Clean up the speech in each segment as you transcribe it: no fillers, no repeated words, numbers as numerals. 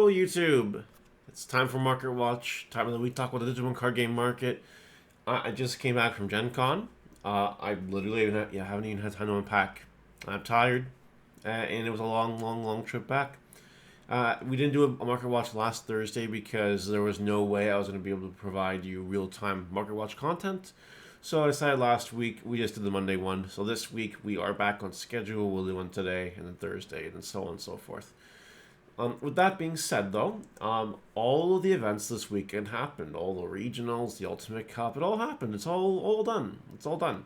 Hello YouTube! It's time for Market Watch, time of the week talk about the Digimon card game market. I just came back from Gen Con. I literally haven't even had time to unpack. I'm tired, and it was a long trip back. We didn't do a Market Watch last Thursday because there was no way I was going to be able to provide you real-time Market Watch content. So I decided last week we just did the Monday one. So this week we are back on schedule. We'll do one today and then Thursday and so on and so forth. With that being said, though, all of the events this weekend happened. All the regionals, the Ultimate Cup, it all happened. It's all done. It's all done.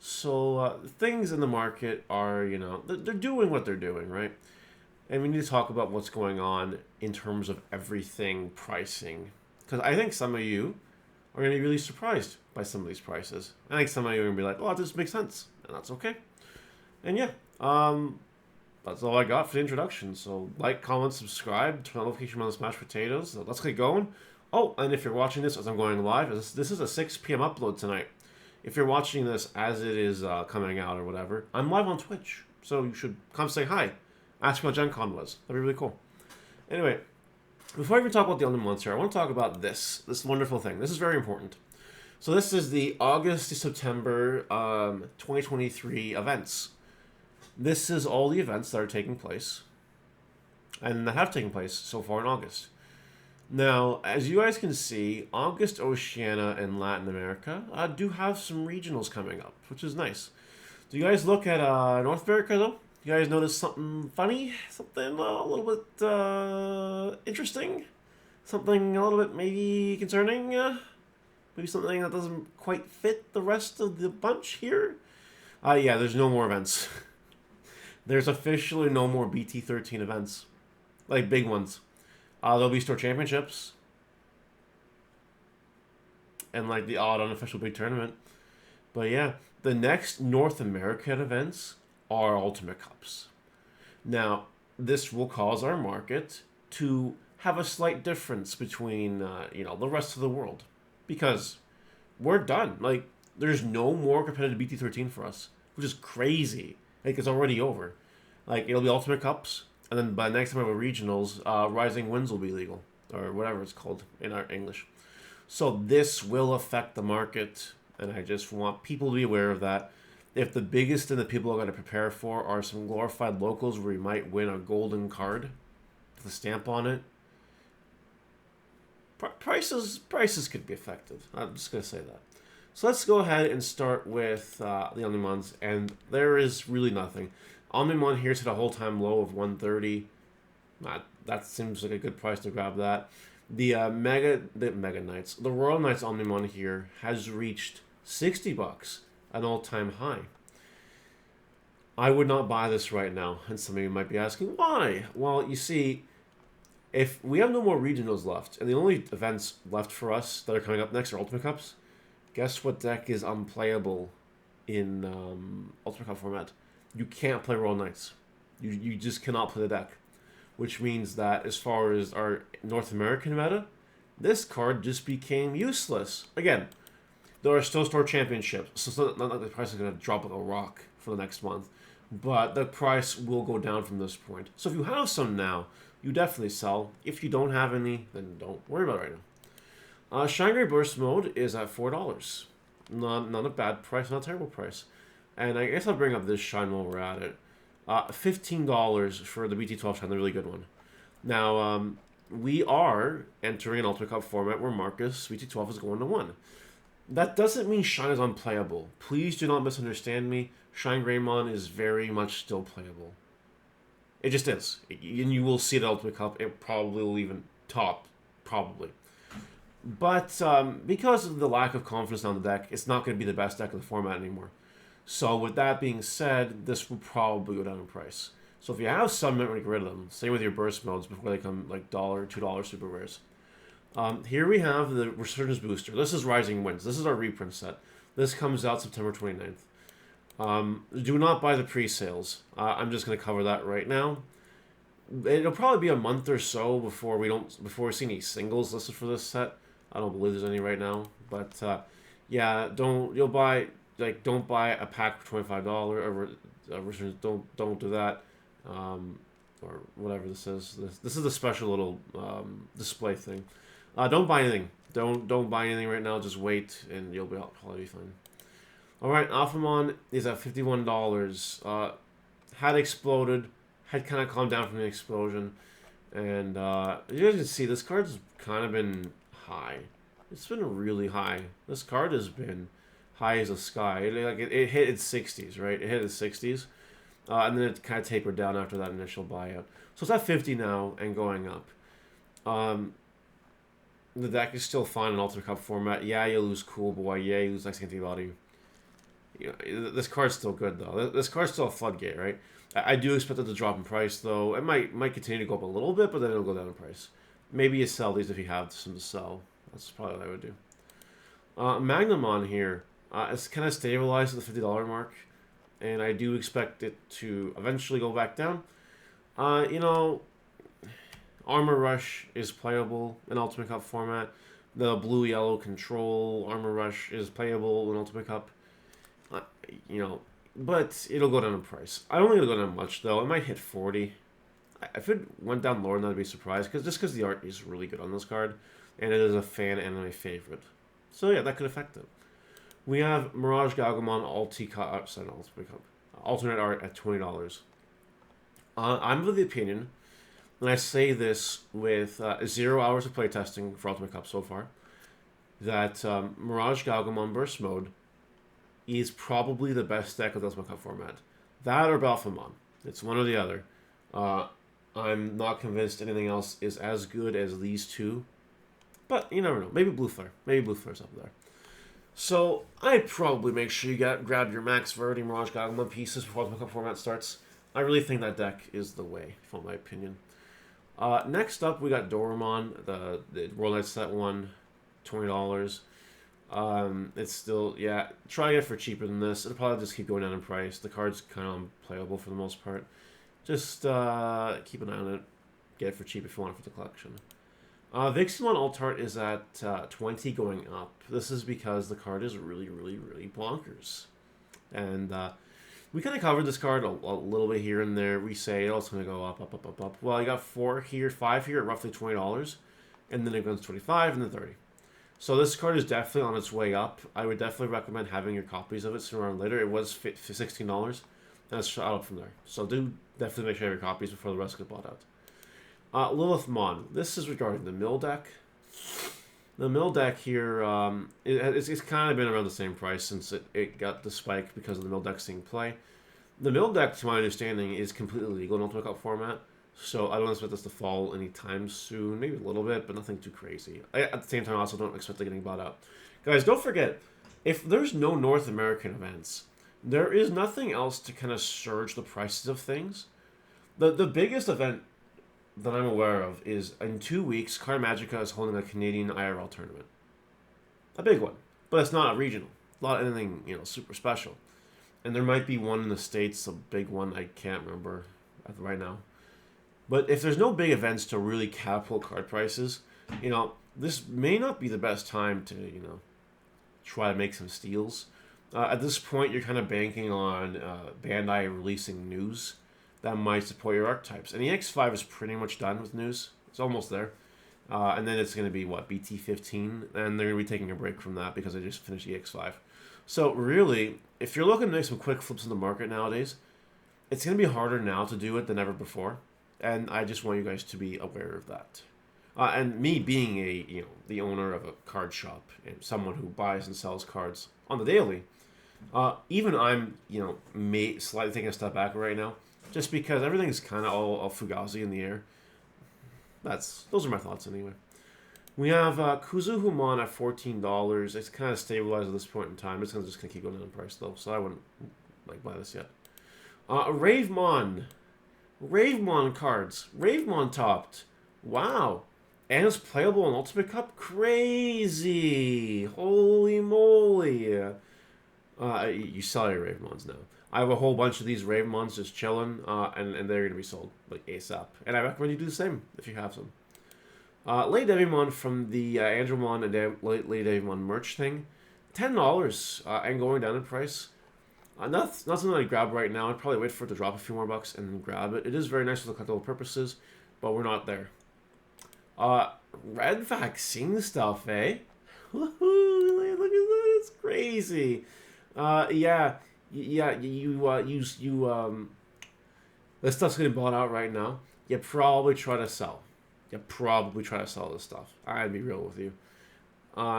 So things in the market are, they're doing what they're doing, right? And we need to talk about what's going on in terms of everything pricing. Because I think some of you are going to be really surprised by some of these prices. I think some of you are going to be like, oh, this makes sense. And that's okay. And yeah, that's all I got for the introduction. So like, comment, subscribe, turn on notification on the Smash Potatoes. So let's get going. Oh, and if you're watching this as I'm going live, this is a 6 p.m. upload tonight. If you're watching this as it is coming out or whatever, I'm live on Twitch. So you should come say hi. Ask me how Gen Con was. That'd be really cool. Anyway, before I even talk about the Alphamon here, I want to talk about this wonderful thing. This is very important. So this is the August to September 2023 events. This is all the events that are taking place and that have taken place so far in August. Now, as you guys can see, August, Oceania, and Latin America do have some regionals coming up, which is nice. Do you guys look at North America, though? You guys notice something funny? Something a little bit interesting? Something a little bit maybe concerning? Maybe something that doesn't quite fit the rest of the bunch here? Yeah, there's no more events. There's officially no more BT13 events. Like, big ones. There'll be store championships. And, like, the odd unofficial big tournament. But, yeah. The next North American events are Ultimate Cups. Now, this will cause our market to have a slight difference between, the rest of the world. Because we're done. Like, there's no more competitive BT13 for us. Which is crazy. Like, it's already over. Like, it'll be Ultimate Cups, and then by next time we have regionals, Rising Winds will be legal, or whatever it's called in our English. So this will affect the market, and I just want people to be aware of that. If the biggest thing that people are going to prepare for are some glorified locals where you might win a golden card with a stamp on it, prices could be affected. I'm just going to say that. So let's go ahead and start with the Alphamons, and there is really nothing. Alphamon here's hit a whole time low of 130. That seems like a good price to grab that. The Mega Knights, the Royal Knights Alphamon here has reached $60, an all-time high. I would not buy this right now, and some of you might be asking why. Well, you see, if we have no more regionals left, and the only events left for us that are coming up next are Ultimate Cups, guess what deck is unplayable in Ultimate Cup format? You can't play Royal Knights. You just cannot play the deck. Which means that as far as our North American meta, this card just became useless. Again, there are still store championships, so it's not like the price is going to drop like a rock for the next month. But the price will go down from this point. So if you have some now, you definitely sell. If you don't have any, then don't worry about it right now. ShineGreymon Burst Mode is at $4. Not a bad price, not a terrible price. And I guess I'll bring up this Shine while we're at it. $15 for the BT12 Shine, the really good one. Now, we are entering an Ultimate Cup format where Marcus BT12 is going to 1. That doesn't mean Shine is unplayable. Please do not misunderstand me. ShineGreymon is very much still playable. It just is. And you will see it at Ultimate Cup. It probably will even top. Probably. But because of the lack of confidence on the deck, it's not going to be the best deck of the format anymore. So with that being said, this will probably go down in price. So if you have some, you might get rid of them. Same with your burst modes before they come like $1, $2 super rares. Here we have the Resurgence Booster. This is Rising Winds. This is our reprint set. This comes out September 29th. Do not buy the pre-sales. I'm just going to cover that right now. It'll probably be a month or so before we see any singles listed for this set. I don't believe there's any right now, but yeah, don't buy a pack for $25 or don't do that. or whatever this is. This is a special little display thing. Don't buy anything. Don't buy anything right now. Just wait, and you'll probably be fine. All right, Alphamon is at $51. Had exploded, had kind of calmed down from the explosion, and you guys can see this card's kind of been high. It's been really high. This card has been high as the sky. It hit its 60s, right? It hit its 60s, and then it kind of tapered down after that initial buyout. So it's at 50 now and going up. The deck is still fine in Ultimate Cup format. Yeah, you lose Cool Boy. Yeah, you lose Next Antibody. You know, this card's still good though. This card's still a floodgate, right? I do expect it to drop in price though. It might continue to go up a little bit, but then it'll go down in price. Maybe you sell these if you have some to sell. That's probably what I would do. Magnumon here. It's kind of stabilized at the $50 mark, and I do expect it to eventually go back down. You know, Armor Rush is playable in Ultimate Cup format. The blue-yellow control Armor Rush is playable in Ultimate Cup. You know, but it'll go down in price. I don't think it'll go down much, though. It might hit 40. If it went down lower, then I'd be surprised, because the art is really good on this card, and it is a fan anime favorite. So yeah, that could affect it. We have MirageGaogamon alternate art at $20. I'm of the opinion, and I say this with 0 hours of playtesting for Ultimate Cup so far, that MirageGaogamon Burst Mode is probably the best deck of the Ultimate Cup format. That or Alphamon. It's one or the other. I'm not convinced anything else is as good as these two. But you never know. Maybe Blue Flare. Maybe Blue Flare's up there. So I'd probably make sure you grab your Max Verdi MirageGaogamon pieces before Ultimate Cup format starts. I really think that deck is the way, for my opinion. Next up, we got Doraemon, the World Night Set one, $20. It's still, yeah, try to get it for cheaper than this. It'll probably just keep going down in price. The card's kind of unplayable for the most part. Just keep an eye on it. Get it for cheap if you want it for the collection. Viximon Alt Art is at 20 going up. This is because the card is really, really, really bonkers. And we kind of covered this card a little bit here and there. We say, oh, it's going to go up, up, up, up, up. Well, you got 5 here at roughly $20. And then it goes 25 and then 30. So this card is definitely on its way up. I would definitely recommend having your copies of it sooner or later. It was $16, and it's shot up from there. So do definitely make sure you have your copies before the rest get bought out. Lilithmon. This is regarding the mill deck. The mill deck here, it's kind of been around the same price since it got the spike because of the mill deck seeing play. The mill deck, to my understanding, is completely legal in Ultimate Cup format. So I don't expect this to fall anytime soon. Maybe a little bit, but nothing too crazy. At the same time, I also don't expect it getting bought out. Guys, don't forget, if there's no North American events, there is nothing else to kind of surge the prices of things. The biggest event that I'm aware of is in 2 weeks, Card Magica is holding a Canadian IRL tournament. A big one, but it's not a regional. Not anything, super special. And there might be one in the States, a big one, I can't remember right now. But if there's no big events to really catapult card prices, this may not be the best time to, try to make some steals. At this point, you're kind of banking on Bandai releasing news that might support your archetypes. And the EX5 is pretty much done with news. It's almost there. And then it's going to be, BT13? And they're going to be taking a break from that because they just finished EX5. So really, if you're looking to make some quick flips in the market nowadays, it's going to be harder now to do it than ever before. And I just want you guys to be aware of that. And me being the owner of a card shop and someone who buys and sells cards on the daily, even I'm, slightly taking a step back right now, just because everything is kind of all fugazi in the air. Those are my thoughts anyway. We have Kuzuhumon at $14. It's kind of stabilized at this point in time. It's just gonna keep going down in price though, so I wouldn't buy this yet. Ravemon cards. Ravemon topped. Wow. And it's playable in Ultimate Cup? Crazy. Holy moly. You sell your Ravemons now. I have a whole bunch of these Ravemons just chilling, and they're going to be sold ASAP. And I recommend you do the same if you have some. Late Devimon from the Andromon and Late Devimon merch thing. $10 and going down in price. Not something I'd grab right now. I'd probably wait for it to drop a few more bucks and then grab it. It is very nice for the collectible purposes, but we're not there. Red vaccine stuff, eh? Woohoo! Look at that, it's crazy. Yeah, this stuff's getting bought out right now. You probably try to sell. You probably try to sell this stuff. I'd be real with you.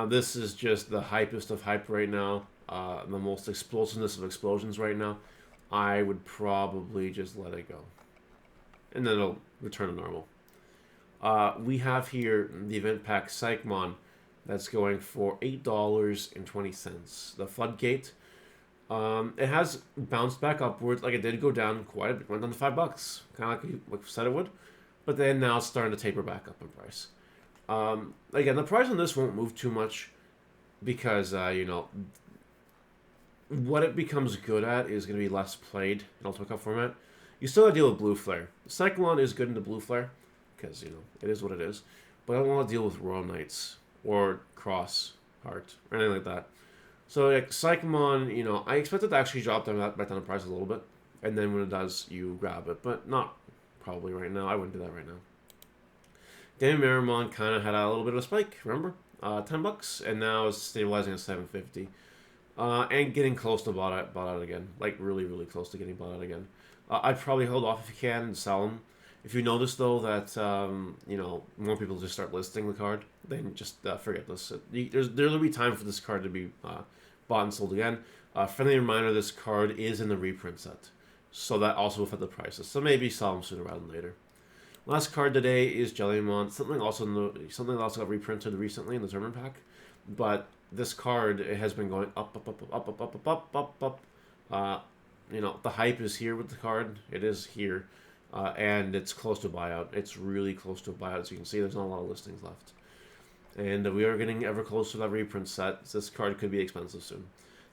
This is just the hypest of hype right now. The most explosiveness of explosions right now. I would probably just let it go. And then it'll return to normal. We have here the event pack ShineGreymon that's going for $8.20. The Floodgate. It has bounced back upwards. Like it did go down quite a bit. Went down to $5. Kind of like we said it would. But then now it's starting to taper back up in price. Again, the price on this won't move too much because, you know, what it becomes good at is going to be less played in Ultimate Cup format. You still have to deal with Blue Flare. The second one is good into Blue Flare because, you know, it is what it is. But I don't want to deal with Royal Knights or Cross Heart or anything like that. So, like, ShineGreymon, you know, I expect it to actually drop down back down the price a little bit. And then when it does, you grab it. But not probably right now. I wouldn't do that right now. MirageGaogamon kind of had a little bit of a spike, remember? $10, and now it's stabilizing at $7.50. And getting close to bought out again. Like, really, really close to getting bought out again. I'd probably hold off if you can and sell them. If you notice, though, that, you know, more people just start listing the card, then just forget this. There'll be time for this card to be bought and sold again. Friendly reminder, this card is in the reprint set. So that also will affect the prices. So maybe sell them sooner rather than later. Last card today is Jellymon. Something that also got reprinted recently in the tournament pack. But this card, it has been going up. You know, the hype is here with the card. It is here. And it's close to buyout. It's really close to a buyout. As you can see, there's not a lot of listings left. And we are getting ever closer to that reprint set. This card could be expensive soon.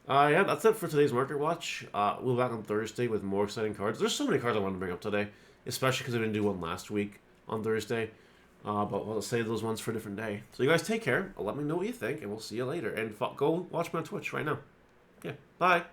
Yeah, that's it for today's Market Watch. We'll be back on Thursday with more exciting cards. There's so many cards I wanted to bring up today, especially because I didn't do one last week on Thursday. But we'll save those ones for a different day. So you guys take care. Let me know what you think, and we'll see you later. And go watch me on Twitch right now. Yeah, bye.